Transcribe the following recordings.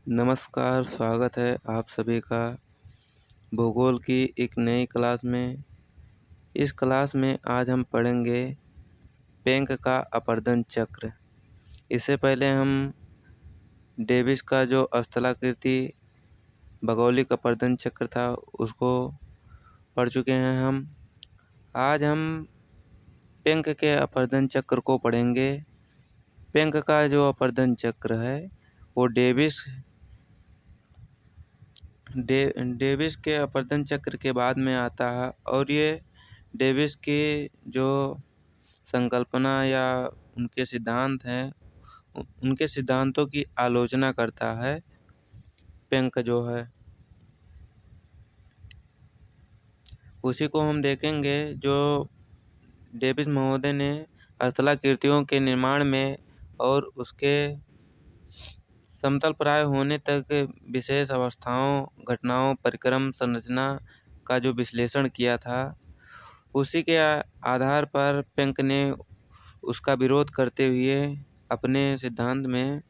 नमस्कार, स्वागत है आप सभी का भूगोल की एक नई क्लास में। इस क्लास में आज हम पढ़ेंगे प्लैंक का अपवर्तन चक्र। इससे पहले हम डेविस का जो स्थलाकृति भौगोलिक अपवर्तन चक्र था उसको पढ़ चुके हैं हम। आज हम प्लैंक के अपवर्तन चक्र को पढ़ेंगे। प्लैंक का जो अपवर्तन चक्र है वो डेविस के अपवर्तन चक्र के बाद में आता है और ये डेविस की जो संकल्पना या उनके सिद्धांत हैं उनके सिद्धांतों की आलोचना करता है प्लैंक जो है। उसी को हम देखेंगे जो डेविस महोदय ने स्थलाकृतियों के निर्माण में और उसके समतलप्राय होने तक विशेष अवस्थाओं, घटनाओं, परिक्रम संरचना का जो विश्लेषण किया था, उसी के आधार पर प्लैंक ने उसका विरोध करते हुए अपने सिद्धांत में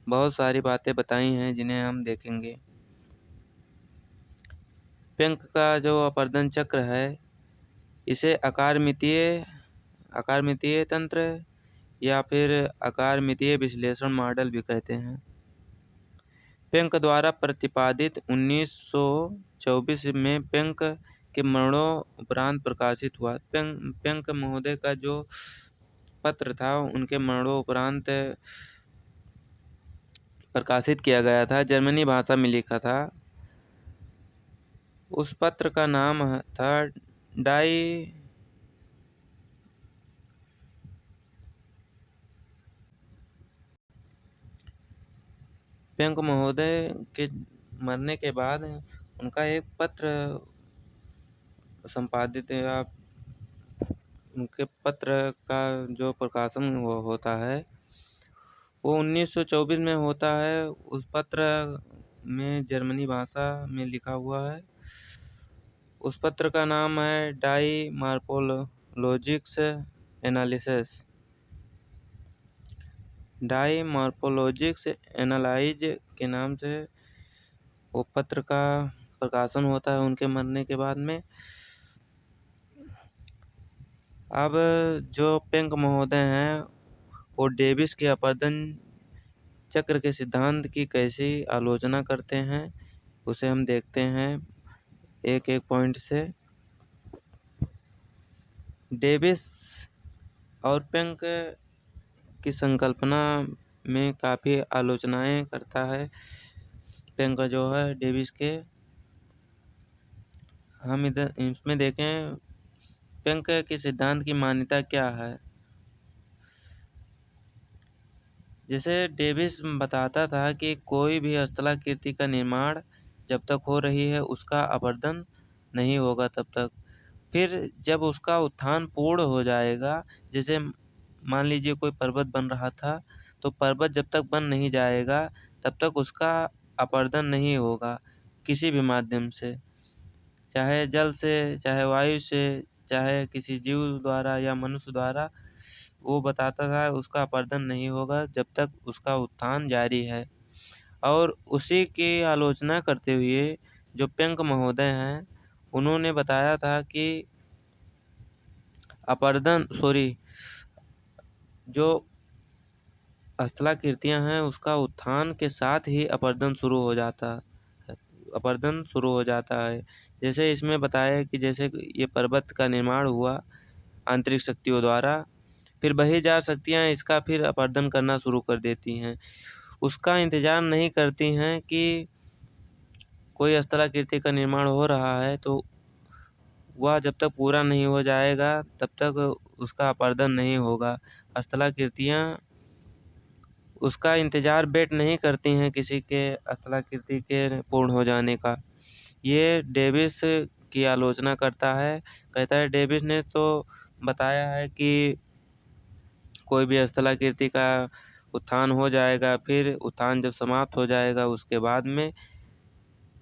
बहुत सारी बातें बताई हैं जिन्हें हम देखेंगे। प्लैंक का जो अपवर्तन चक्र है इसे आकारमितीय तंत्र या फिर आकारमितीय विश्लेषण मॉडल भी कहते हैं। प्लैंक द्वारा प्रतिपादित 1924 में प्लैंक के मरणोपरांत प्रकाशित हुआ। प्लैंक महोदय का जो पत्र था उनके मरणोपरांत प्रकाशित किया गया था, जर्मनी भाषा में लिखा था। उस पत्र का नाम था प्लैंक महोदय के मरने के बाद उनका एक पत्र संपादित या उनके पत्र का जो प्रकाशन होता है वो 1924 में होता है। उस पत्र में जर्मनी भाषा में लिखा हुआ है। उस पत्र का नाम है डाई मॉर्फोलॉजिक्स एनालिसिस। डाई मॉर्फोलॉजिक्स एनालाइज के नाम से वो पत्र का प्रकाशन होता है उनके मरने के बाद में। अब जो प्लैंक महोदय हैं वो डेविस के अपवर्तन चक्र के सिद्धांत की कैसी आलोचना करते हैं उसे हम देखते हैं एक एक पॉइंट से। डेविस और प्लैंक की संकल्पना में काफ़ी आलोचनाएं करता है प्लैंक जो है डेविस के। हम इधर इसमें देखें प्लैंक के सिद्धांत की मान्यता क्या है। जैसे डेविस बताता था कि कोई भी स्थलाकृति का निर्माण जब तक हो रही है उसका अपवर्तन नहीं होगा तब तक। फिर जब उसका उत्थान पूर्ण हो जाएगा, जैसे मान लीजिए कोई पर्वत बन रहा था तो पर्वत जब तक बन नहीं जाएगा तब तक उसका अपवर्तन नहीं होगा किसी भी माध्यम से, चाहे जल से, चाहे वायु से, चाहे किसी जीव द्वारा या मनुष्य द्वारा। वो बताता था उसका अपवर्तन नहीं होगा जब तक उसका उत्थान जारी है। और उसी की आलोचना करते हुए जो प्लैंक महोदय हैं उन्होंने बताया था कि जो स्थलाकृतियाँ हैं उसका उत्थान के साथ ही अपवर्तन शुरू हो जाता है। जैसे इसमें बताया कि जैसे ये पर्वत का निर्माण हुआ आंतरिक शक्तियों द्वारा, फिर बहिर्जात शक्तियाँ इसका फिर अपवर्तन करना शुरू कर देती हैं। उसका इंतजार नहीं करती हैं कि कोई स्थलाकृति का निर्माण हो रहा है तो वह जब तक पूरा नहीं हो जाएगा तब तक उसका अपवर्तन नहीं होगा। स्थलाकृतियाँ उसका इंतजार वेट नहीं करती हैं किसी के स्थलाकृति के पूर्ण हो जाने का। ये डेविस की आलोचना करता है। कहता है डेविस ने तो बताया है कि कोई भी स्थलाकृति का उत्थान हो जाएगा, फिर उत्थान जब समाप्त हो जाएगा उसके बाद में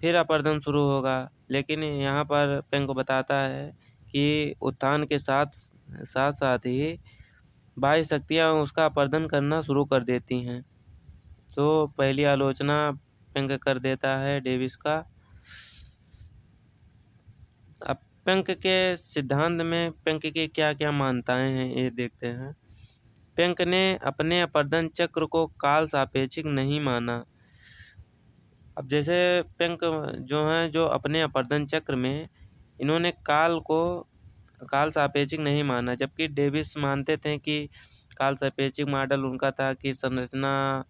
फिर अपवर्तन शुरू होगा। लेकिन यहाँ पर प्लैंक बताता है कि उत्थान के साथ साथ ही बाह्य शक्तियाँ उसका अपवर्तन करना शुरू कर देती हैं। तो पहली आलोचना पेंक कर देता है डेविस का। अब पेंक के सिद्धांत में पेंक की क्या क्या मान्यताएं हैं ये देखते हैं। पेंक ने अपने अपर्दन चक्र को काल सापेक्षिक नहीं माना। अब जैसे पेंक जो हैं, जो अपने अपर्दन चक्र में इन्होंने काल सापेक्षिक नहीं माना, जबकि डेविस मानते थे कि काल सापेक्षिक मॉडल उनका था कि संरचना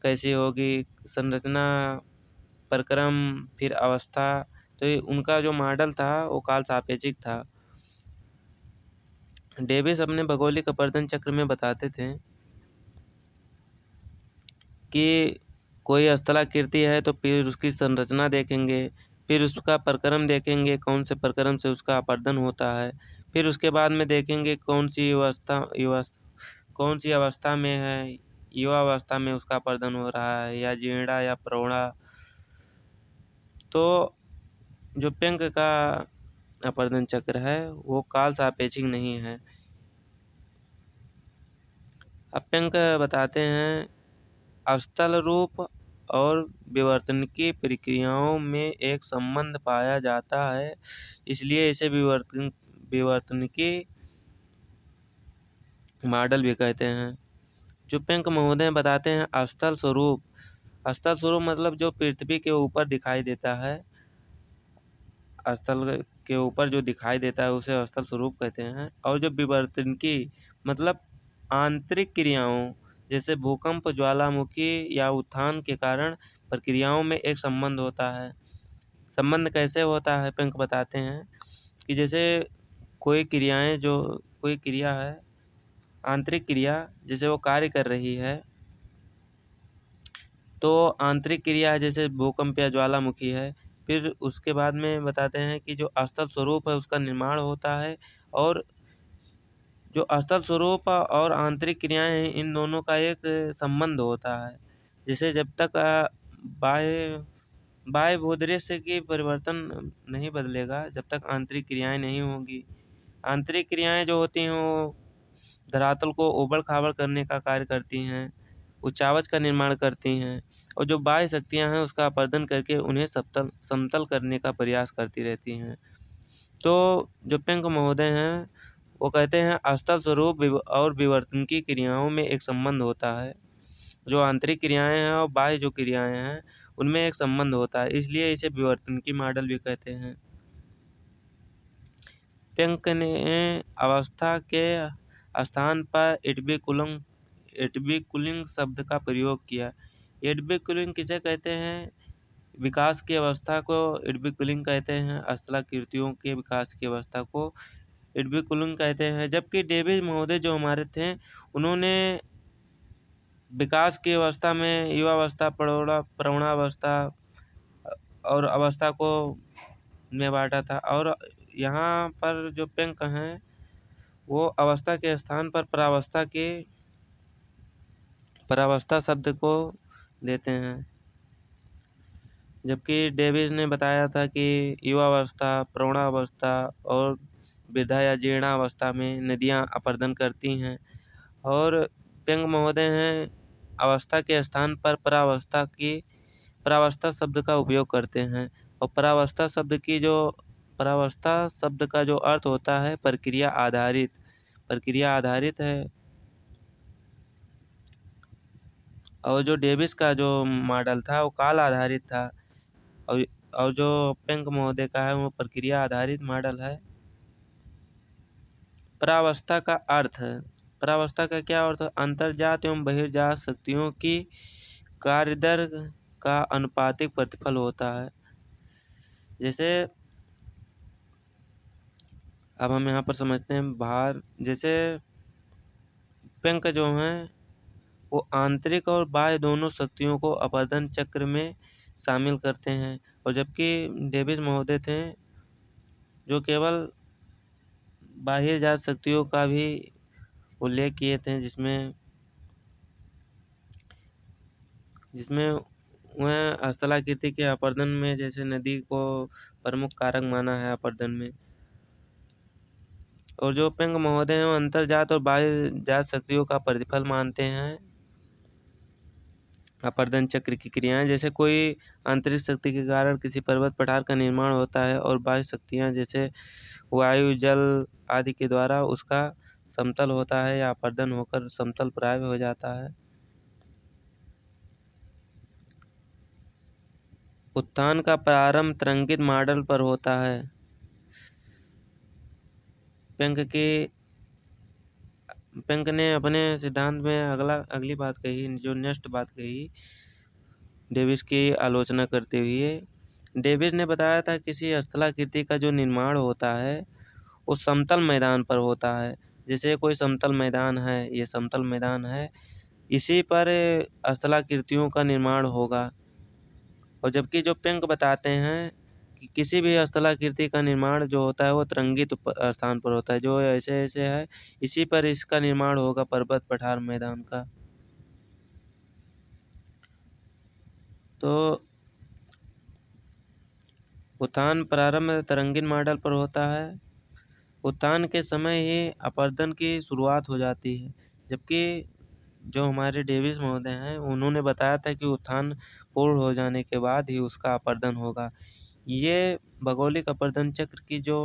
कैसी होगी, संरचना, प्रक्रम, फिर अवस्था, तो ये उनका जो मॉडल था वो काल सापेक्षिक था। डेविस अपने भौगोलिक अपर्दन चक्र में बताते थे कि कोई स्थलाकृति है तो फिर उसकी संरचना देखेंगे, फिर उसका प्रक्रम देखेंगे, कौन से प्रक्रम से उसका अपर्दन होता है, फिर उसके बाद में देखेंगे कौन सी अवस्था में है, युवा अवस्था में उसका अपर्दन हो रहा है या जीर्णा या प्रौढ़ा। तो जो पेंक का अपर्दन चक्र है वो काल सापेक्षिक नहीं है। अब पेंक बताते हैं अस्थल रूप और विवर्तनिकी प्रक्रियाओं में एक संबंध पाया जाता है, इसलिए इसे विवर्तनिकी मॉडल भी कहते हैं। जो पेंक महोदय बताते हैं अस्थल स्वरूप मतलब जो पृथ्वी के ऊपर दिखाई देता है, स्थल के ऊपर जो दिखाई देता है उसे स्थल स्वरूप कहते हैं। और जो विवर्तनिकी मतलब आंतरिक क्रियाओं, जैसे भूकंप, ज्वालामुखी या उत्थान के कारण प्रक्रियाओं में एक संबंध होता है। संबंध कैसे होता है पेंक बताते हैं कि जैसे कोई क्रिया है, आंतरिक क्रिया, जैसे वो कार्य कर रही है, तो आंतरिक क्रिया है जैसे भूकंप या ज्वालामुखी है, फिर उसके बाद में बताते हैं कि जो स्थल स्वरूप है उसका निर्माण होता है, और जो स्थल स्वरूप और आंतरिक क्रियाएं हैं इन दोनों का एक संबंध होता है। जैसे जब तक बाह्य भूदृश्य की परिवर्तन नहीं बदलेगा, जब तक आंतरिक क्रियाएं नहीं होंगी। आंतरिक क्रियाएं जो होती हैं वो धरातल को ऊबड़-खाबड़ करने का कार्य करती हैं, उचावच का निर्माण करती हैं, और जो बाह्य शक्तियां हैं उसका अपर्दन करके उन्हें समतल करने का प्रयास करती रहती हैं। तो जो पेंक महोदय हैं वो कहते हैं स्थल स्वरूप और विवर्तनिकी क्रियाओं में एक संबंध होता है। जो आंतरिक क्रियाएं हैं और बाह्य जो क्रियाएं हैं उनमें एक संबंध होता है, इसलिए इसे विवर्तनिकी मॉडल भी कहते हैं। पेंक ने अवस्था के स्थान पर एडवीकुलिंग शब्द का प्रयोग किया। एडवीकुलिंग किसे कहते हैं? विकास की अवस्था को एडवीकुलिंग कहते हैं, स्थलाकृतियों के विकास की अवस्था को एडवीकुलिंग कहते हैं। जबकि डेविड महोदय जो हमारे थे उन्होंने विकास की अवस्था में युवावस्था, प्रौढ़ावस्था और अवस्था को में बांटा था, और यहाँ पर जो पेंक हैं वो अवस्था के स्थान पर परावस्था शब्द को देते हैं। जबकि डेविस ने बताया था कि युवावस्था, प्रौढ़ावस्था और वृद्धा या जीर्णावस्था में नदियाँ अपर्दन करती हैं, और पेंक महोदय हैं अवस्था के स्थान पर परावस्था शब्द का उपयोग करते हैं। और परावस्था शब्द का जो अर्थ होता है प्रक्रिया आधारित है। और जो डेविस का जो मॉडल था वो काल आधारित था, और जो पेंक महोदय का है वो प्रक्रिया आधारित मॉडल है। परावस्था का अर्थ है, परावस्था का क्या अर्थ है? अंतर्जात एवं बहिर्जात शक्तियों की कार्यदर का अनुपातिक प्रतिफल होता है। जैसे अब हम यहाँ पर समझते हैं भार। जैसे पेंक जो हैं वो आंतरिक और बाह्य दोनों शक्तियों को अपर्दन चक्र में शामिल करते हैं, और जबकि डेविस महोदय थे जो केवल बाह्यजात शक्तियों का भी उल्लेख किए थे, जिसमें वह स्थलाकृति के अपर्दन में जैसे नदी को प्रमुख कारक माना है अपर्दन में। और जो पेंक महोदय हैं वो अंतर्जात और बाह्य जात शक्तियों का प्रतिफल मानते हैं। अपर्दन चक्र की क्रियाएं, जैसे कोई आंतरिक शक्ति के कारण किसी पर्वत पठार का निर्माण होता है और बाह्य शक्तियां जैसे वायु, जल आदि के द्वारा उसका समतल होता है या अपर्दन होकर समतल प्राय हो जाता है। उत्थान का प्रारंभ तरंगित मॉडल पर होता है। प्लैंक ने अपने सिद्धांत में अगली बात कही, जो नेक्स्ट बात कही डेविस की आलोचना करते हुए। डेविस ने बताया था किसी स्थलाकृति का जो निर्माण होता है वो समतल मैदान पर होता है। जैसे कोई समतल मैदान है, ये समतल मैदान है, इसी पर स्थलाकृतियों का निर्माण होगा। और जबकि जो प्लैंक बताते हैं कि किसी भी स्थलाकृति का निर्माण जो होता है वो तरंगित स्थान पर होता है, जो ऐसे ऐसे है इसी पर इसका निर्माण होगा पर्वत पठार मैदान का। तो उत्थान प्रारंभ तरंगित मॉडल पर होता है। उत्थान के समय ही अपर्दन की शुरुआत हो जाती है, जबकि जो हमारे डेविस महोदय हैं उन्होंने बताया था कि उत्थान पूर्ण हो जाने के बाद ही उसका अपर्दन होगा। ये भौगोलिक अपर्दन चक्र की जो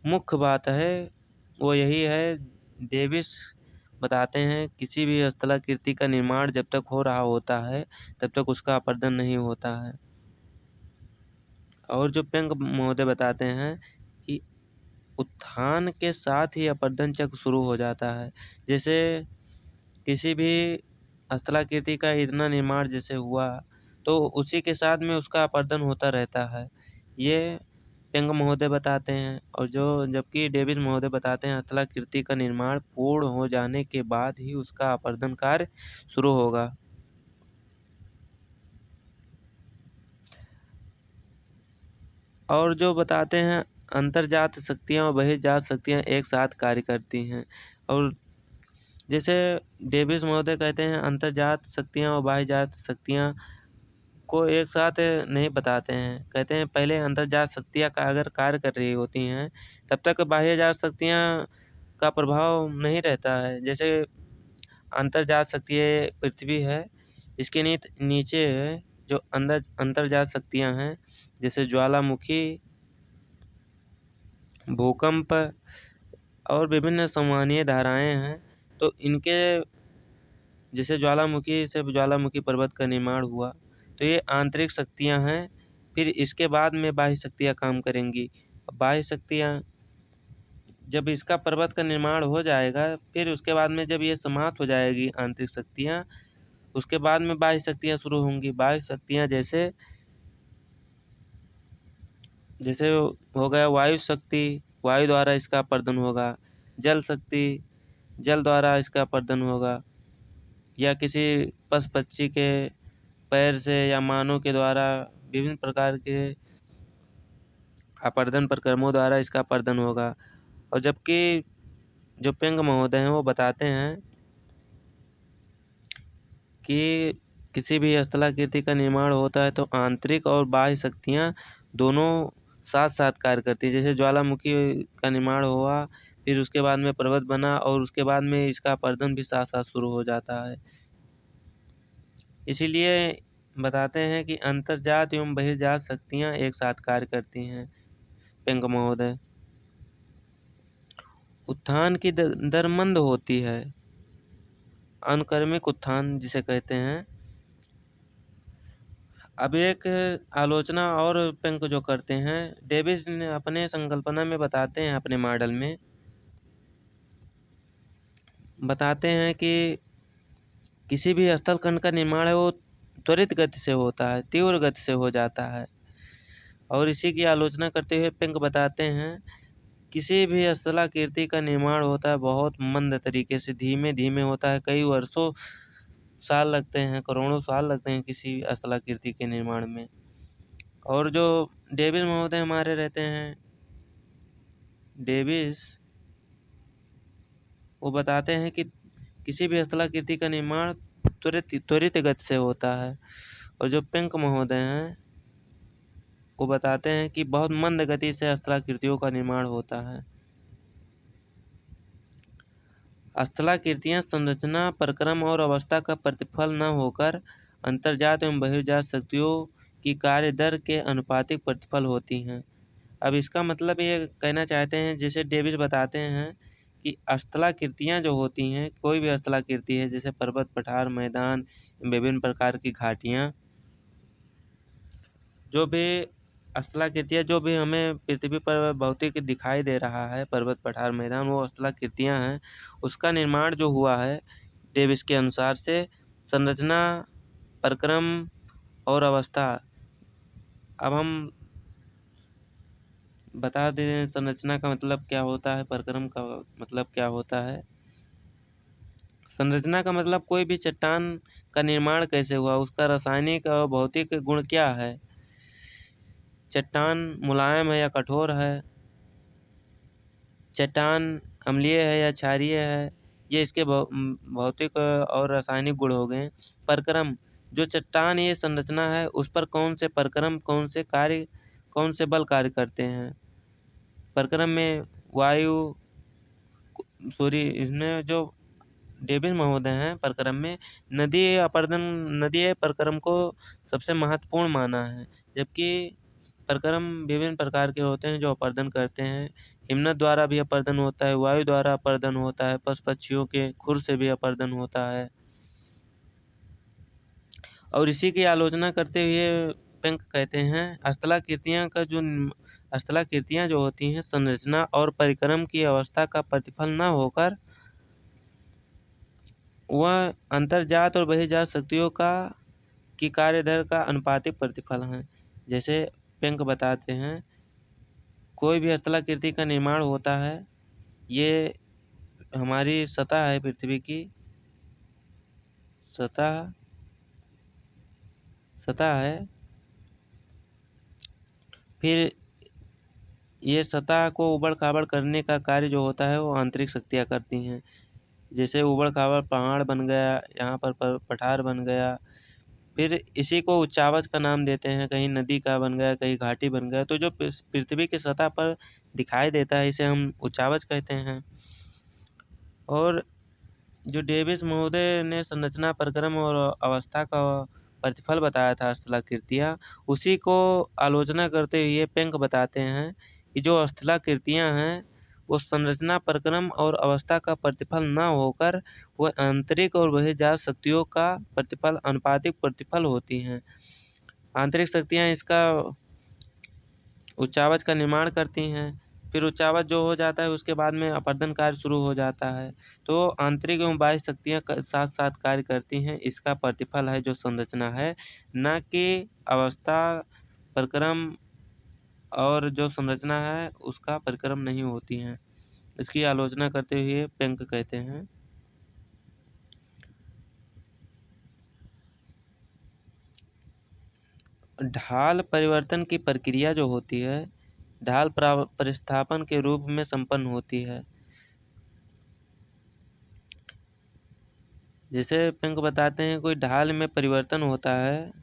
मुख्य बात है वो यही है। डेविस बताते हैं किसी भी स्थलाकृति का निर्माण जब तक हो रहा होता है तब तक उसका अपर्दन नहीं होता है। और जो प्लैंक महोदय बताते हैं कि उत्थान के साथ ही अपर्दन चक्र शुरू हो जाता है। जैसे किसी भी स्थलाकृति का इतना निर्माण जैसे हुआ तो उसी के साथ में उसका अपर्दन होता रहता है, ये प्लैंक महोदय बताते हैं। और जबकि डेविस महोदय बताते हैं स्थलाकृति का निर्माण पूर्ण हो जाने के बाद ही उसका अपर्दन कार्य शुरू होगा। और जो बताते हैं अंतर्जात शक्तियाँ और बहिर्जात शक्तियाँ एक साथ कार्य करती हैं। और जैसे डेविस महोदय कहते हैं अंतर्जात शक्तियाँ और बाह्यजात शक्तियाँ को एक साथ नहीं बताते हैं। कहते हैं पहले अंतर्जात शक्तियाँ का अगर कार्य कर रही होती हैं तब तक बाह्यजात शक्तियाँ का प्रभाव नहीं रहता है। जैसे अंतर्जात शक्ति पृथ्वी है, इसके नीचे जो अंतर्जात शक्तियाँ हैं जैसे ज्वालामुखी, भूकंप और विभिन्न संवहनीय धाराएं हैं। तो इनके जैसे ज्वालामुखी से ज्वालामुखी पर्वत का निर्माण हुआ तो ये आंतरिक शक्तियां हैं। फिर इसके बाद में बाह्य शक्तियां काम करेंगी। बाह्य शक्तियां जब इसका पर्वत का निर्माण हो जाएगा फिर उसके बाद में जब ये समाप्त हो जाएगी आंतरिक शक्तियां, उसके बाद में बाह्य शक्तियां शुरू होंगी। बाह्य शक्तियां जैसे जैसे हो गया वायु शक्ति, वायु द्वारा इसका अपर्दन होगा। जल शक्ति, जल द्वारा इसका अपर्दन होगा। या किसी पशु पक्षी के पैर से या मानव के द्वारा विभिन्न प्रकार के अपर्दन प्रक्रमों द्वारा इसका अपर्दन होगा। और जबकि जो प्लैंक महोदय हैं वो बताते हैं कि किसी भी स्थलाकृति का निर्माण होता है तो आंतरिक और बाह्य शक्तियाँ दोनों साथ साथ कार्य करती है। जैसे ज्वालामुखी का निर्माण हुआ, फिर उसके बाद में पर्वत बना और उसके बाद में इसका अपर्दन भी साथ साथ शुरू हो जाता है। इसीलिए बताते हैं कि अंतर्जात एवं बहिर्जात शक्तियाँ एक साथ कार्य करती हैं। प्लैंक महोदय उत्थान की दर मंद होती है, अनुक्रमिक उत्थान जिसे कहते हैं। अब एक आलोचना और प्लैंक जो करते हैं, डेविस ने अपने संकल्पना में बताते हैं, अपने मॉडल में बताते हैं कि किसी भी स्थलखंड का निर्माण है वो त्वरित गति से होता है, तीव्र गति से हो जाता है। और इसी की आलोचना करते हुए प्लैंक बताते हैं किसी भी स्थलाकृति का निर्माण होता है बहुत मंद तरीके से, धीमे धीमे होता है। कई वर्षों साल लगते हैं, करोड़ों साल लगते हैं किसी स्थलाकृति के निर्माण में। और जो डेविस महोदय हमारे रहते हैं, डेविस वो बताते हैं कि किसी भी स्थलाकृति का निर्माण त्वरित गति से होता है। और जो प्लैंक महोदय हैं वो बताते हैं कि बहुत मंद गति से स्थलाकृतियों का निर्माण होता है। स्थलाकृतियाँ संरचना, प्रक्रम और अवस्था का प्रतिफल न होकर अंतर्जात एवं बहिर्जात शक्तियों की कार्य दर के अनुपातिक प्रतिफल होती हैं। अब इसका मतलब ये कहना चाहते हैं, जैसे डेविस बताते हैं कि स्थलाकृतियाँ जो होती हैं, कोई भी स्थलाकृति है जैसे पर्वत, पठार, मैदान, विभिन्न प्रकार की घाटियाँ, जो भी स्थलाकृतियाँ जो भी हमें पृथ्वी पर भौतिक दिखाई दे रहा है, पर्वत, पठार, मैदान, वो स्थलाकृतियाँ हैं। उसका निर्माण जो हुआ है डेविस के अनुसार से संरचना, प्रक्रम और अवस्था। अब हम बता दें संरचना का मतलब क्या होता है, प्रक्रम का मतलब क्या होता है। संरचना का मतलब कोई भी चट्टान का निर्माण कैसे हुआ, उसका रासायनिक और भौतिक गुण क्या है, चट्टान मुलायम है या कठोर है, चट्टान अम्लीय है या क्षारीय है, ये इसके भौतिक और रासायनिक गुण हो गए। प्रक्रम, जो चट्टान ये संरचना है उस पर कौन से प्रक्रम, कौन से बल कार्य करते हैं। प्रक्रम में वायु, सूर्य, इसमें जो डेविस महोदय हैं प्रक्रम में नदीय प्रक्रम को सबसे महत्वपूर्ण माना है, जबकि प्रक्रम विभिन्न प्रकार के होते हैं जो अपर्दन करते हैं। हिमनद द्वारा भी अपर्दन होता है, वायु द्वारा अपर्दन होता है, पशु पक्षियों के खुर से भी अपर्दन होता है। और इसी की आलोचना करते हुए पेंक कहते हैं स्थलाकृतियाँ जो होती हैं संरचना और परिक्रम की अवस्था का प्रतिफल न होकर वह अंतर्जात और बहिर्जात शक्तियों की कार्यदर का अनुपातिक प्रतिफल है। जैसे पेंक बताते हैं, कोई भी स्थलाकृति का निर्माण होता है, ये हमारी सतह है, पृथ्वी की सतह है। फिर ये सतह को उबड़ खाबड़ करने का कार्य जो होता है वो आंतरिक शक्तियाँ करती हैं। जैसे उबड़ खाबड़ पहाड़ बन गया, यहाँ पर पठार बन गया, फिर इसी को उच्चावच का नाम देते हैं, कहीं नदी का बन गया, कहीं घाटी बन गया। तो जो पृथ्वी की सतह पर दिखाई देता है इसे हम उच्चावच कहते हैं। और जो डेविस महोदय ने संरचना, प्रक्रम और अवस्था का प्रतिफल बताया था स्थलाकृतियाँ, उसी को आलोचना करते हुए पेंक बताते हैं कि जो स्थलाकृतियाँ हैं वो संरचना, प्रक्रम और अवस्था का प्रतिफल न होकर वह आंतरिक और बहिर्जात शक्तियों का प्रतिफल, अनुपातिक प्रतिफल होती हैं। आंतरिक शक्तियाँ इसका उच्चावच का निर्माण करती हैं, फिर उच्चावच जो हो जाता है उसके बाद में अपर्दन कार्य शुरू हो जाता है। तो आंतरिक एवं बाह्य शक्तियाँ साथ साथ कार्य करती हैं, इसका प्रतिफल है जो संरचना है, न कि अवस्था, प्रक्रम और जो संरचना है उसका प्रक्रम नहीं होती हैं। इसकी आलोचना करते हुए पेंक कहते हैं, ढाल परिवर्तन की प्रक्रिया जो होती है ढाल प्रतिस्थापन के रूप में संपन्न होती है। जैसे पेंक बताते हैं, कोई ढाल में परिवर्तन होता है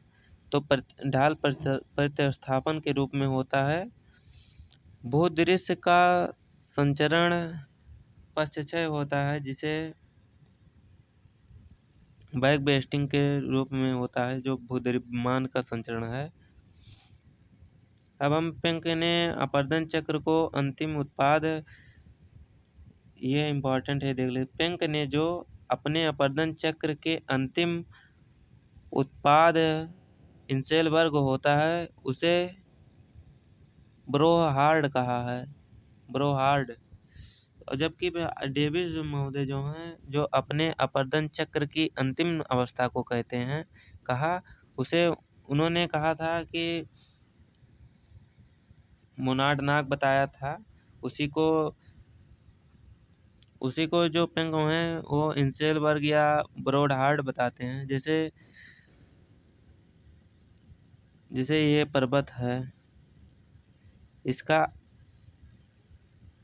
तो ढाल प्रतिस्थापन के रूप में होता है। भूदृश्य का संचरण पश्चक्षय होता है, जिसे बैक बेस्टिंग के रूप में होता है, जो भूद्रव्यमान का संचरण है। अब हम पेंक ने अपर्दन चक्र को अंतिम उत्पाद, ये इम्पोर्टेंट है, देख ले। पेंक ने जो अपने अपर्दन चक्र के अंतिम उत्पाद इंसेलबर्ग होता है उसे ब्रोहार्ड कहा है, ब्रोहार्ड। जबकि डेविस महोदय जो हैं, जो अपने अपर्दन चक्र की अंतिम अवस्था को कहते हैं, उसे उन्होंने कहा था कि मोनार्ड बताया था, उसी को जो पेंक हैं वो इंसेलबर्ग या ब्रोहार्ड बताते हैं। जैसे ये पर्वत है,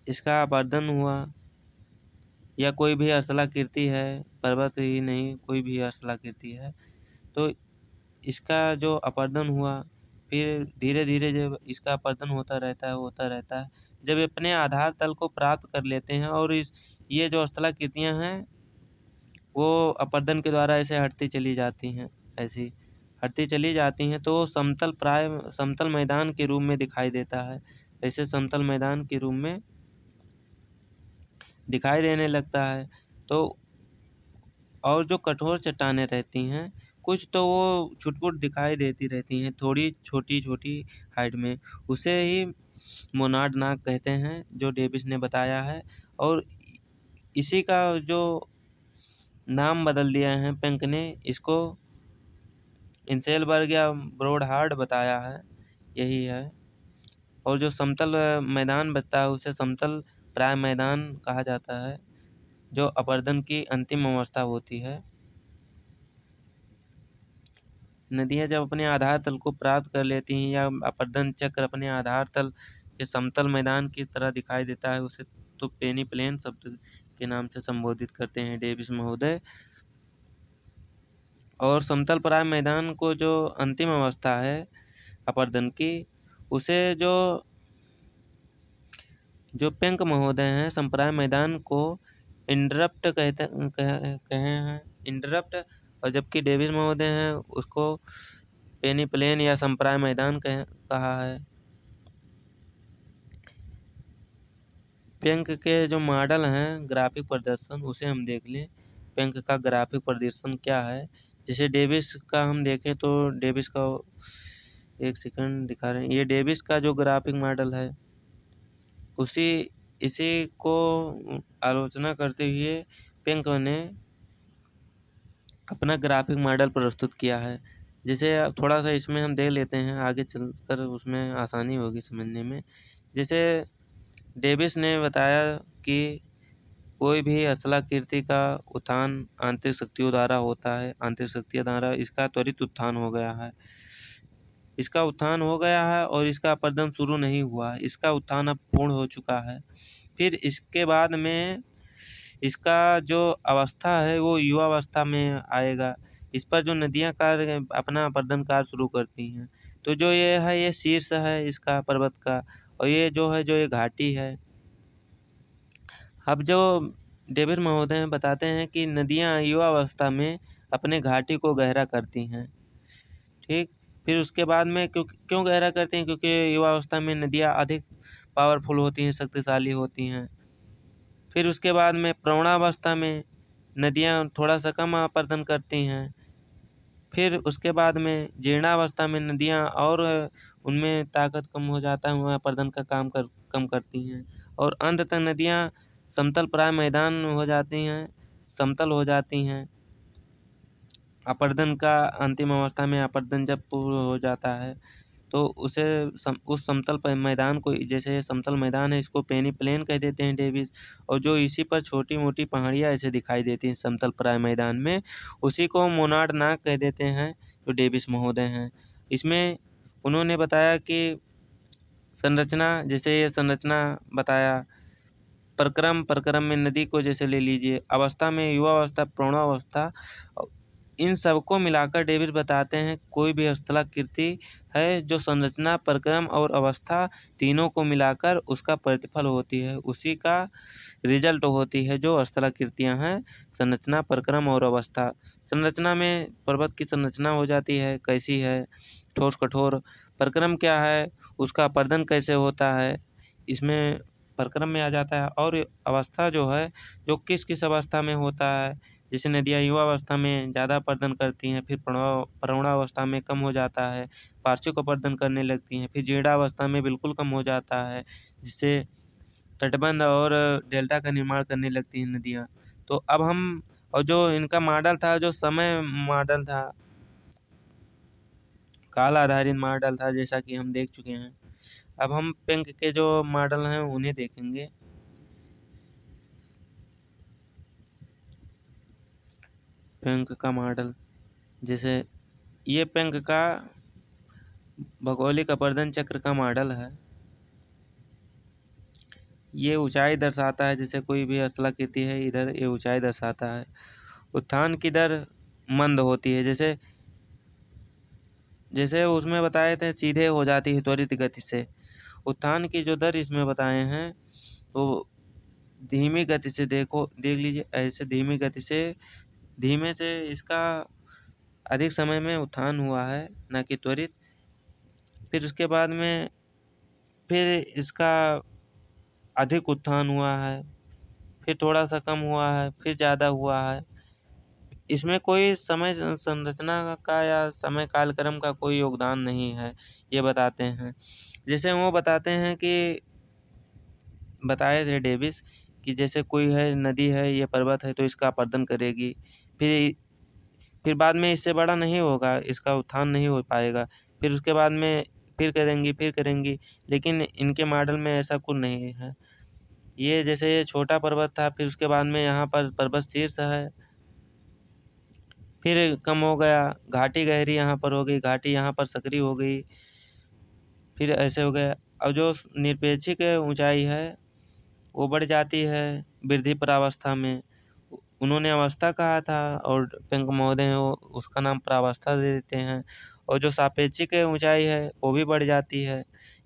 इसका अपर्दन हुआ, या कोई भी स्थलाकृति है, पर्वत ही नहीं कोई भी स्थलाकृति है, तो इसका जो अपर्दन हुआ फिर धीरे धीरे जब इसका अपरदन होता रहता है, जब अपने आधार तल को प्राप्त कर लेते हैं और ये जो स्थलाकृतियाँ हैं वो अपरदन के द्वारा ऐसे हटती चली जाती हैं, ऐसी हटती चली जाती हैं, तो समतल मैदान के रूप में दिखाई देता है। ऐसे समतल मैदान के रूप में दिखाई देने लगता है। तो और जो कठोर चट्टानें रहती हैं, कुछ तो वो छुट-पुट दिखाई देती रहती हैं, थोड़ी छोटी-छोटी हाइट में, उसे ही मोनाड नाग कहते हैं, जो डेविस ने बताया है। और इसी का जो नाम बदल दिया है पेंक ने, इसको इंसेलबर्ग या ब्रोडहार्ट बताया है, यही है। और जो समतल मैदान बचता है उसे समतल प्राय मैदान कहा जाता है, जो अपरदन की अंतिम अवस्था होती है। नदियाँ जब अपने आधार तल को प्राप्त कर लेती हैं या अपरदन चक्र अपने आधार तल के समतल मैदान की तरह दिखाई देता है, उसे तो पेनिप्लेन शब्द के नाम से संबोधित करते हैं डेविस महोदय। और समतल प्राय मैदान को जो अंतिम अवस्था है अपरदन की, उसे जो पेंक महोदय हैं संप्राय मैदान को इंटरप्ट कहे हैं, इंटरप्ट। और जबकि डेविस महोदय हैं उसको पेनिप्लेन या संप्राय मैदान कहा है। पेंक के जो मॉडल हैं ग्राफिक प्रदर्शन, उसे हम देख लें। पेंक का ग्राफिक प्रदर्शन क्या है, जैसे डेविस का हम देखें तो डेविस का एक सेकंड दिखा रहे हैं, ये डेविस का जो ग्राफिक मॉडल है इसी को आलोचना करते हुए पेंक ने अपना ग्राफिक मॉडल प्रस्तुत किया है। जैसे थोड़ा सा इसमें हम देख लेते हैं, आगे चलकर उसमें आसानी होगी समझने में। जैसे डेविस ने बताया कि कोई भी स्थलाकृति का उत्थान आंतरिक शक्तियों द्वारा होता है, आंतरिक शक्तियों द्वारा इसका त्वरित उत्थान हो गया है, इसका उत्थान हो गया है और इसका अपरदन शुरू नहीं हुआ, इसका उत्थान अब पूर्ण हो चुका है। फिर इसके बाद में इसका जो अवस्था है वो युवावस्था में आएगा। इस पर जो नदियाँ कार्य अपना अपरदन कार्य शुरू करती हैं। तो जो ये है ये शीर्ष है इसका पर्वत का, और ये जो है जो ये घाटी है। अब जो डेविड महोदय बताते हैं कि नदियाँ युवावस्था में अपने घाटी को गहरा करती हैं, ठीक। फिर उसके बाद में क्यों गहरा करती हैं, क्योंकि युवावस्था में नदियाँ अधिक पावरफुल होती हैं, शक्तिशाली होती हैं। फिर उसके बाद में प्रौढ़ावस्था में नदियाँ थोड़ा सा कम अपरदन करती हैं। फिर उसके बाद में जीर्णावस्था में नदियाँ और उनमें ताकत कम हो जाता है, वह अपरदन का कम करती हैं। और अंततः नदियाँ समतल प्राय मैदान हो जाती हैं, समतल हो जाती हैं। अपरदन का अंतिम अवस्था में अपरदन जब पूर्ण हो जाता है तो उसे उस समतल मैदान को, जैसे समतल मैदान है इसको पेनिप्लेन कह देते हैं डेविस। और जो इसी पर छोटी-मोटी पहाड़ियाँ ऐसे दिखाई देती हैं समतल प्राय मैदान में, उसी को मोनाड नाग कह देते हैं, जो डेविस महोदय हैं। इसमें उन्होंने बताया कि संरचना, जैसे ये संरचना बताया, प्रक्रम में नदी को जैसे ले लीजिए, अवस्था में युवावस्था, प्रौढ़ावस्था, इन सबको मिलाकर डेविड बताते हैं कोई भी स्थलाकृति है जो संरचना, प्रक्रम और अवस्था तीनों को मिलाकर उसका प्रतिफल होती है, उसी का रिजल्ट होती है जो स्थलाकृतियाँ हैं, संरचना, प्रक्रम और अवस्था। संरचना में पर्वत की संरचना हो जाती है, कैसी है, ठोस कठोर। प्रक्रम क्या है, उसका अपरदन कैसे होता है, इसमें प्रक्रम में आ जाता है। और अवस्था जो है, जो किस किस अवस्था में होता है, जैसे नदियाँ युवावस्था में ज़्यादा अपरदन करती हैं, फिर प्रौढ़ावस्था में कम हो जाता है, पार्श्विक अपरदन करने लगती हैं, फिर जीर्णावस्था में बिल्कुल कम हो जाता है, जिससे तटबंध और डेल्टा का निर्माण करने लगती हैं नदियाँ। तो अब हम, और जो इनका मॉडल था, जो समय मॉडल था, काल आधारित मॉडल था, जैसा कि हम देख चुके हैं। अब हम पेंक के जो मॉडल हैं उन्हें देखेंगे। पेंक का मॉडल, जैसे ये पेंक का भौगोलिक अपरदन चक्र का मॉडल है। ये ऊंचाई दर्शाता है, जैसे कोई भी स्थलाकृति है इधर ये ऊंचाई दर्शाता है। उत्थान की दर मंद होती है, जैसे जैसे उसमें बताए थे सीधे हो जाती है त्वरित गति से। उत्थान की जो दर इसमें बताए हैं तो धीमी गति से देख लीजिए, ऐसे धीमी गति से धीमे से इसका अधिक समय में उत्थान हुआ है, न कि त्वरित। फिर उसके बाद में फिर इसका अधिक उत्थान हुआ है, फिर थोड़ा सा कम हुआ है, फिर ज़्यादा हुआ है। इसमें कोई समय संरचना का या समय कालक्रम का कोई योगदान नहीं है, ये बताते हैं। जैसे वो बताते हैं कि बताए थे डेविस कि जैसे कोई है नदी है, ये पर्वत है, तो इसका अपरदन करेगी। फिर बाद में इससे बड़ा नहीं होगा, इसका उत्थान नहीं हो पाएगा। फिर उसके बाद में फिर करेंगी, लेकिन इनके मॉडल में ऐसा कुछ नहीं है। ये जैसे ये छोटा पर्वत था, फिर उसके बाद में यहाँ पर पर्वत शीर्ष है, फिर कम हो गया, घाटी गहरी यहाँ पर हो गई, घाटी यहाँ पर सकरी हो गई, फिर ऐसे हो गया। और जो निरपेक्षिक ऊंचाई है वो बढ़ जाती है वृद्धि प्रावस्था में। उन्होंने अवस्था कहा था और पेंक महोदय वो उसका नाम प्रावस्था दे देते हैं। और जो सापेक्षिक ऊंचाई है वो भी बढ़ जाती है।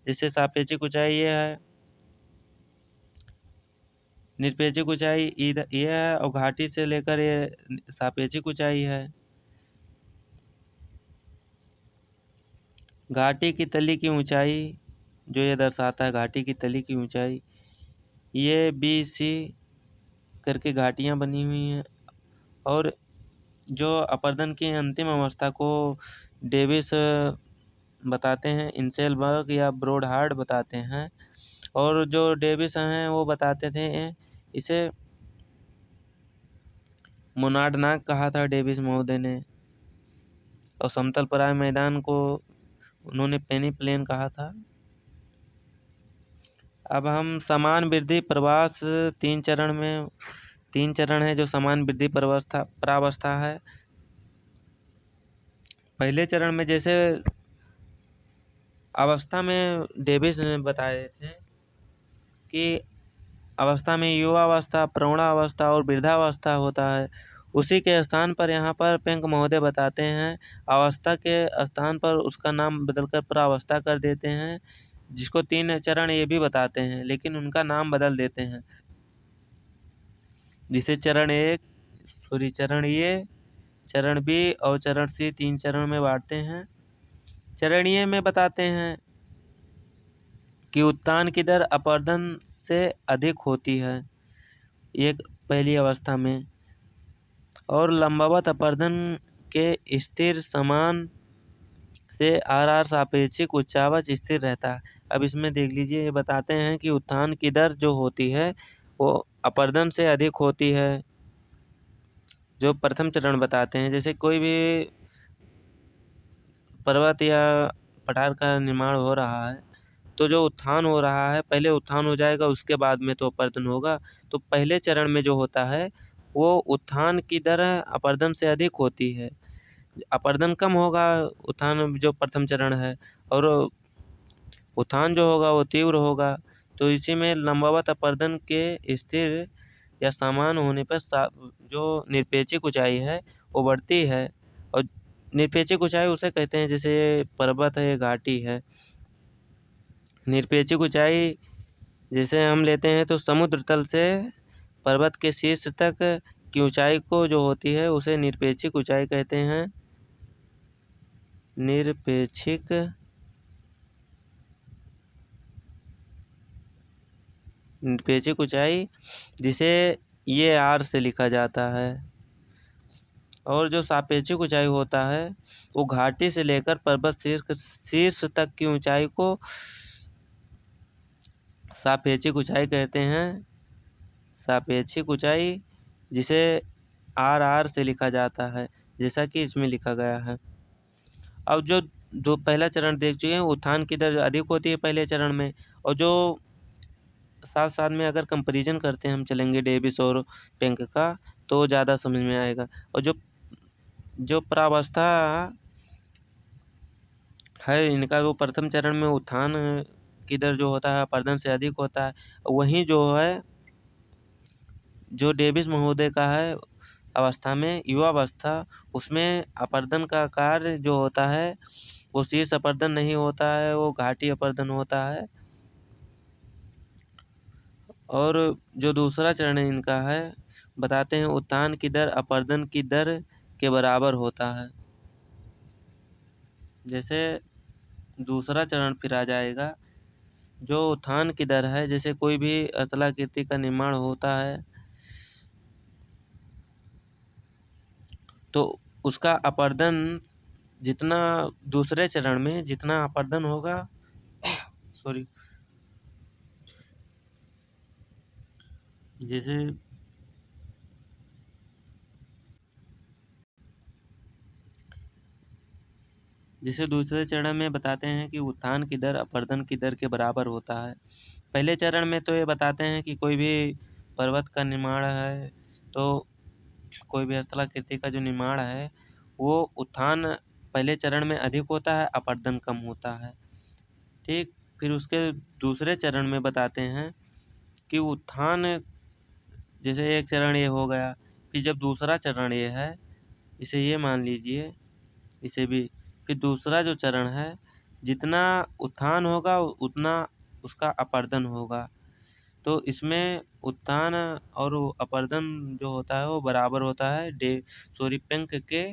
जैसे सापेक्षिक ऊंचाई ये है, निरपेक्षिक ऊंचाई इधर ये है, और घाटी से लेकर ये सापेक्षिक ऊंचाई है। घाटी की तली की ऊंचाई जो ये दर्शाता है, घाटी की तली की ऊंचाई, ये BC करके घाटियाँ बनी हुई हैं। और जो अपरदन की अंतिम अवस्था को डेविस बताते हैं, इंसेलबर्ग या ब्रोडहार्ट बताते हैं। और जो डेविस हैं वो बताते थे इसे मोनाडनाक कहा था डेविस महोदय ने। और समतल पराय मैदान को उन्होंने पेनी प्लेन कहा था। अब हम समान वृद्धि प्रवास तीन चरण है जो समान वृद्धि प्रावस्था है। पहले चरण में जैसे अवस्था में डेविस ने बताए थे कि अवस्था में युवावस्था, प्रौढ़ावस्था और वृद्धावस्था होता है। उसी के स्थान पर यहाँ पर पेंक महोदय बताते हैं अवस्था के स्थान पर उसका नाम बदलकर प्रावस्था कर देते हैं, जिसको 3 चरण ये भी बताते हैं, लेकिन उनका नाम बदल देते हैं। जिसे चरण ए, चरण बी और चरण सी 3 चरण में बांटते हैं। चरण ए में बताते हैं कि उत्थान की दर अपरदन से अधिक होती है एक पहली अवस्था में, और लंबवत अपरदन के स्थिर समान से RR सापेक्षिक उच्चावच स्थिर रहता है। अब इसमें देख लीजिए, ये बताते हैं कि उत्थान की दर जो होती है वो अपरदन से अधिक होती है। जो प्रथम चरण बताते हैं, जैसे कोई भी पर्वत या पठार का निर्माण हो रहा है, तो जो उत्थान हो रहा है, पहले उत्थान हो जाएगा, उसके बाद में तो अपरदन होगा। तो पहले चरण में जो होता है वो उत्थान की दर अपरदन से अधिक होती है। अपरदन कम होगा उत्थान जो प्रथम चरण है, और उत्थान जो होगा वो तीव्र होगा। तो इसी में लंबवत अपरदन के स्थिर या समान होने पर जो निरपेक्षिक ऊंचाई है वो बढ़ती है। और निरपेक्षिक ऊंचाई उसे कहते हैं जैसे पर्वत है, घाटी है। निरपेक्षिक ऊंचाई जैसे हम लेते हैं तो समुद्र तल से पर्वत के शीर्ष तक की ऊंचाई को जो होती है उसे निरपेक्षिक ऊंचाई कहते हैं। निरपेक्षिक ऊंचाई जिसे ये R से लिखा जाता है। और जो सापेक्षिक ऊंचाई होता है वो घाटी से लेकर पर्वत शीर्ष तक की ऊंचाई को सापेक्षिक ऊंचाई कहते हैं। सापेक्षिक ऊंचाई जिसे RR से लिखा जाता है, जैसा कि इसमें लिखा गया है। अब जो दो पहला चरण देख चुके हैं, उत्थान की दर अधिक होती है पहले चरण में। और जो साथ साथ में अगर कंपैरिजन करते हैं हम चलेंगे डेविस और पेंक का, तो ज़्यादा समझ में आएगा। और जो प्रावस्था है इनका, वो प्रथम चरण में उत्थान की दर जो होता है अपरदन से अधिक होता है। वहीं जो है जो डेविस महोदय का है अवस्था में युवावस्था, उसमें अपर्दन का कार्य जो होता है वो शीर्ष अपर्दन नहीं होता है, वो घाटी अपर्दन होता है। और जो दूसरा चरण इनका है, बताते हैं उत्थान की दर अपर्दन की दर के बराबर होता है। जैसे दूसरा चरण फिर आ जाएगा, जो उत्थान की दर है, जैसे कोई भी अचलाकृति का निर्माण होता है तो उसका अपर्दन जितना दूसरे चरण में जितना अपर्दन होगा सॉरी जैसे दूसरे चरण में बताते हैं कि उत्थान की दर अपर्दन की दर के बराबर होता है। पहले चरण में तो ये बताते हैं कि कोई भी पर्वत का निर्माण है तो कोई भी स्थलाकृति का जो निर्माण है वो उत्थान पहले चरण में अधिक होता है, अपर्दन कम होता है। ठीक, फिर उसके दूसरे चरण में बताते हैं कि उत्थान, जैसे एक चरण ये हो गया, फिर जब दूसरा चरण ये है, इसे ये मान लीजिए, इसे भी, फिर दूसरा जो चरण है जितना उत्थान होगा उतना उसका अपर्दन होगा। तो इसमें उत्थान और अपर्दन जो होता है वो बराबर होता है। पेंक के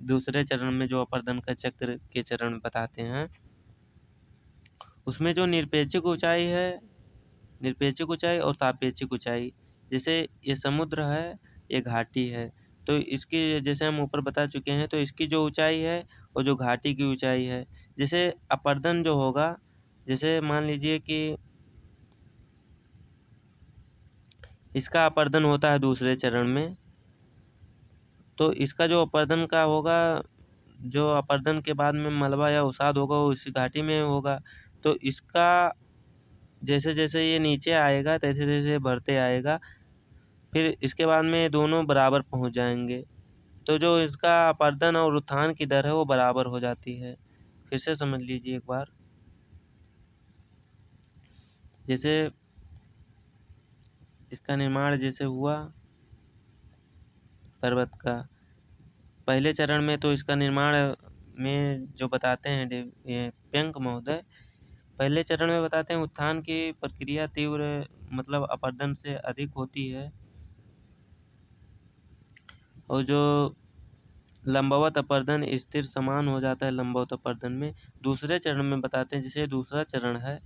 दूसरे चरण में जो अपर्दन का चक्र के चरण बताते हैं, उसमें जो निरपेक्षिक ऊंचाई है, निरपेक्षिक ऊंचाई और सापेक्षिक ऊंचाई, जैसे ये समुद्र है, ये घाटी है, तो इसकी जैसे हम ऊपर बता चुके हैं, तो इसकी जो ऊंचाई है और जो घाटी की ऊंचाई है, जैसे अपर्दन जो होगा, जैसे मान लीजिए कि इसका अपर्दन होता है दूसरे चरण में, तो इसका जो अपर्दन का होगा, जो अपर्दन के बाद में मलबा या उसाद होगा वो इसी घाटी में होगा, तो इसका जैसे जैसे ये नीचे आएगा तैसे तैसे बढ़ते आएगा, फिर इसके बाद में ये दोनों बराबर पहुंच जाएंगे। तो जो इसका अपर्दन और उत्थान की दर है वो बराबर हो जाती है। फिर से समझ लीजिए एक बार, जैसे इसका निर्माण जैसे हुआ पर्वत का, पहले चरण में तो इसका निर्माण में जो बताते हैं ये पेंक महोदय, पहले चरण में बताते हैं उत्थान की प्रक्रिया तीव्र मतलब अपर्दन से अधिक होती है, और जो लंबवत अपर्दन स्थिर समान हो जाता है लंबवत अपर्दन में। दूसरे चरण में बताते हैं, जैसे दूसरा चरण है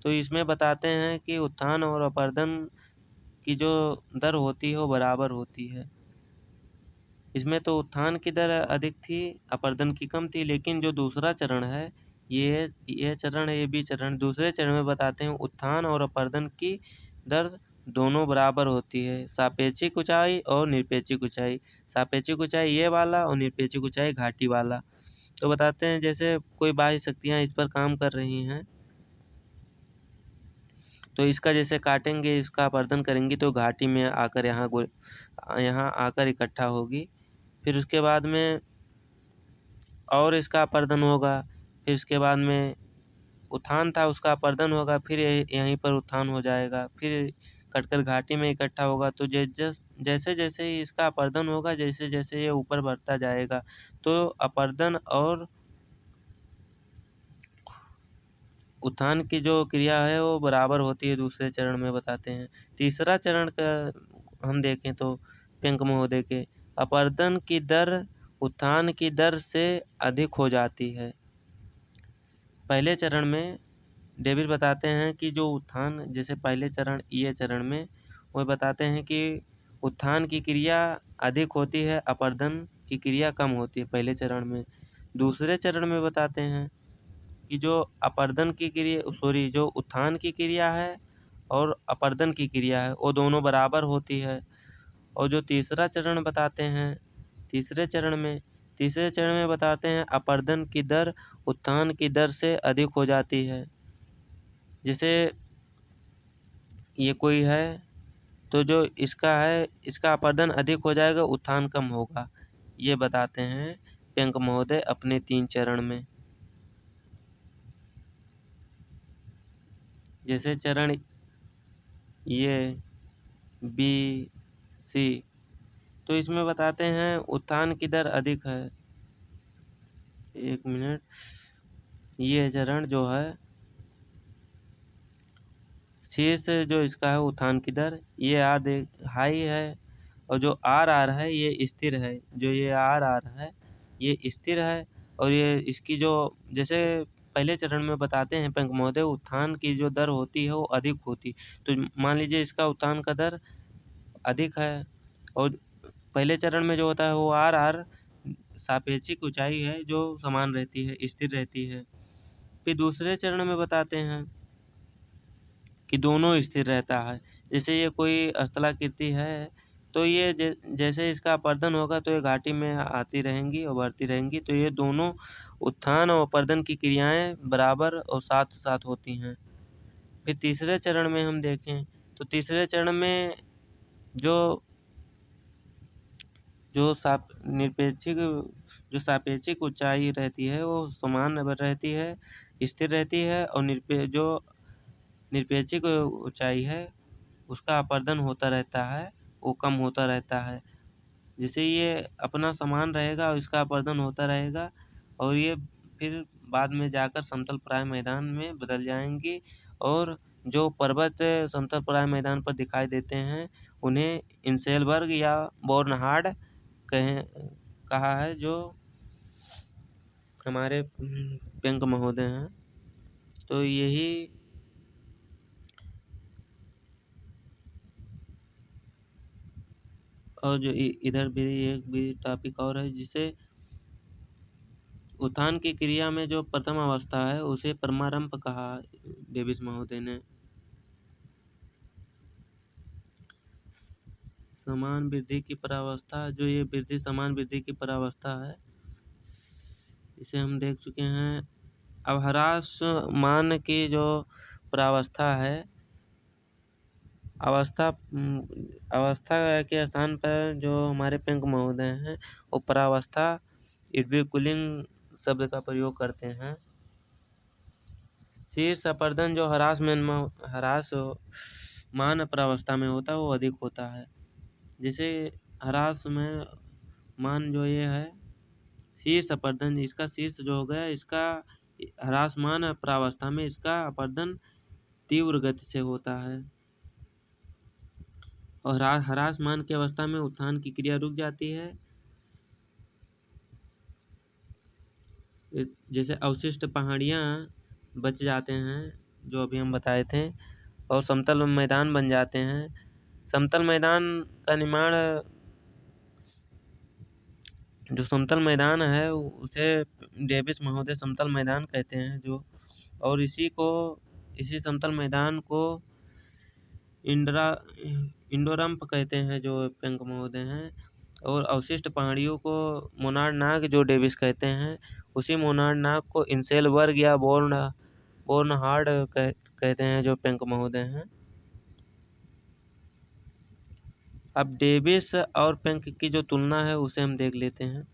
तो इसमें बताते हैं कि उत्थान और अपर्दन की जो दर होती है वो बराबर होती है। इसमें तो उत्थान की दर अधिक थी, अपर्दन की कम थी, लेकिन जो दूसरा चरण है, ये चरण है, ये भी चरण, दूसरे चरण में बताते हैं उत्थान और अपर्दन की दर दोनों बराबर होती है, सापेक्षिक ऊंचाई और निरपेक्षिक ऊंचाई। सापेक्षिक ऊंचाई ये वाला और निरपेक्षिक ऊंचाई घाटी वाला। तो बताते हैं जैसे कोई बाह्य शक्तियाँ इस पर काम कर रही हैं, तो इसका जैसे काटेंगे, इसका अपर्दन करेंगी तो घाटी में आकर यहाँ आकर इकट्ठा होगी, फिर उसके बाद में और इसका अपर्दन होगा, फिर इसके बाद में उत्थान था उसका अपर्दन होगा, फिर यहीं पर उत्थान हो जाएगा, फिर कटकर घाटी में इकट्ठा होगा। तो जैसे जैसे ही इसका अपर्दन होगा, जैसे जैसे ये ऊपर बढ़ता जाएगा, तो अपर्दन और उत्थान की जो क्रिया है वो बराबर होती है, दूसरे चरण में बताते हैं। तीसरा चरण का हम देखें तो पेंक महोदय के, अपर्दन की दर उत्थान की दर से अधिक हो जाती है। पहले चरण में डेविड बताते हैं कि जो उत्थान, जैसे पहले चरण ये चरण में वो बताते हैं कि उत्थान की क्रिया अधिक होती है, अपर्दन की क्रिया कम होती है पहले चरण में। दूसरे चरण में बताते हैं कि जो अपर्दन की क्रिया जो उत्थान की क्रिया है और अपर्दन की क्रिया है वो दोनों बराबर होती है। और जो तीसरा चरण बताते हैं, तीसरे चरण में बताते हैं अपर्दन की दर उत्थान की दर से अधिक हो जाती है। जैसे ये कोई है तो जो इसका है, इसका अपर्दन अधिक हो जाएगा, उत्थान कम होगा, ये बताते हैं पेंक महोदय अपने 3 चरण में। जैसे चरण ये बी सी, तो इसमें बताते हैं उत्थान की दर अधिक है। 1 मिनट। ये चरण जो है शीर्ष जो इसका है उत्थान की दर, ये आर हाई है, और जो आर है ये स्थिर है। जो ये आर है ये स्थिर है, और ये इसकी जो जैसे पहले चरण में बताते हैं पंक महोदय, उत्थान की जो दर होती है वो अधिक होती। तो मान लीजिए इसका उत्थान का दर अधिक है, और पहले चरण में जो होता है वो आर सापेक्षिक ऊंचाई है जो समान रहती है, स्थिर रहती है। फिर दूसरे चरण में बताते हैं कि दोनों स्थिर रहता है। जैसे ये कोई स्थलाकृति है, तो ये जैसे इसका अपर्दन होगा तो ये घाटी में आती रहेंगी और बढ़ती रहेंगी। तो ये दोनों उत्थान और अपर्दन की क्रियाएं बराबर और साथ साथ होती हैं। फिर तीसरे चरण में हम देखें तो तीसरे चरण में जो सापेक्षिक ऊंचाई रहती है वो समान रहती है, स्थिर रहती है, और जो निरपेक्षिक ऊंचाई है उसका अपर्दन होता रहता है, वो कम होता रहता है। जैसे ये अपना समान रहेगा और इसका अपर्दन होता रहेगा, और ये फिर बाद में जाकर समतल प्राय मैदान में बदल जाएंगी, और जो पर्वत समतल प्राय मैदान पर दिखाई देते हैं उन्हें इंसेलबर्ग या बोर्नहार्ड कहा है, जो हमारे पेंक महोदय हैं। तो यही और जो इधर भी एक भी टॉपिक और है, जिसे उत्थान की क्रिया में जो प्रथम अवस्था है उसे परमारंभ कहा डेविस महोदय ने। समान वृद्धि की परावस्था, जो ये वृद्धि समान वृद्धि की परावस्था है, इसे हम देख चुके हैं। अब ह्रास मान की जो परावस्था है, अवस्था के स्थान पर जो हमारे पेंक महोदय हैं वो परावस्था इर्विकुलिंग शब्द का प्रयोग करते हैं। शीर्ष अपर्दन जो ह्रास मान परावस्था में होता है वो अधिक होता है। जैसे ह्रास में मान जो ये है शीर्ष अपर्दन, इसका शीर्ष जो हो गया, इसका ह्रासमान परावस्था में इसका अपर्दन तीव्र गति से होता है, और ह्रासमान की अवस्था में उत्थान की क्रिया रुक जाती है। जैसे अवशिष्ट पहाड़ियाँ बच जाते हैं जो अभी हम बताए थे, और समतल मैदान बन जाते हैं। समतल मैदान का निर्माण, जो समतल मैदान है उसे डेविस महोदय समतल मैदान कहते हैं जो, और इसी समतल मैदान को इंडोरम्प कहते हैं जो पेंक महोदय हैं, और अवशिष्ट पहाड़ियों को मोनार्ड नाग जो डेविस कहते हैं, उसी मोनार्ड नाग को इंसेलबर्ग या बोर्नहार्ड कहते हैं जो पेंक महोदय हैं। अब डेविस और पेंक की जो तुलना है उसे हम देख लेते हैं।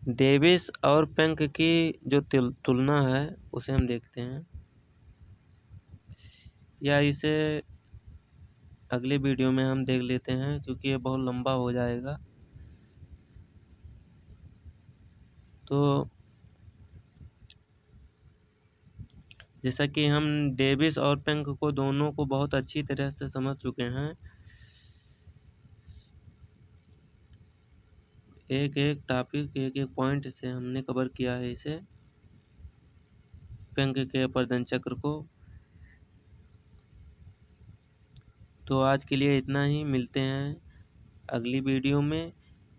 डेविस और पेंक की जो तुलना है उसे हम देखते हैं, या इसे अगले वीडियो में हम देख लेते हैं क्योंकि ये बहुत लंबा हो जाएगा। तो जैसा कि हम डेविस और पेंक को दोनों को बहुत अच्छी तरह से समझ चुके हैं, एक एक टॉपिक एक एक पॉइंट से हमने कवर किया है इसे, पेंक के अपर्दन चक्र को। तो आज के लिए इतना ही, मिलते हैं अगली वीडियो में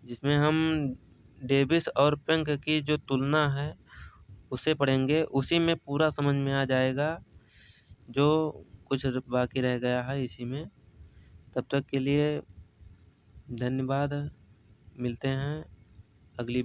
जिसमें हम डेविस और पेंक की जो तुलना है उसे पढ़ेंगे। उसी में पूरा समझ में आ जाएगा जो कुछ बाकी रह गया है इसी में। तब तक के लिए धन्यवाद, मिलते हैं अगली वीडियो।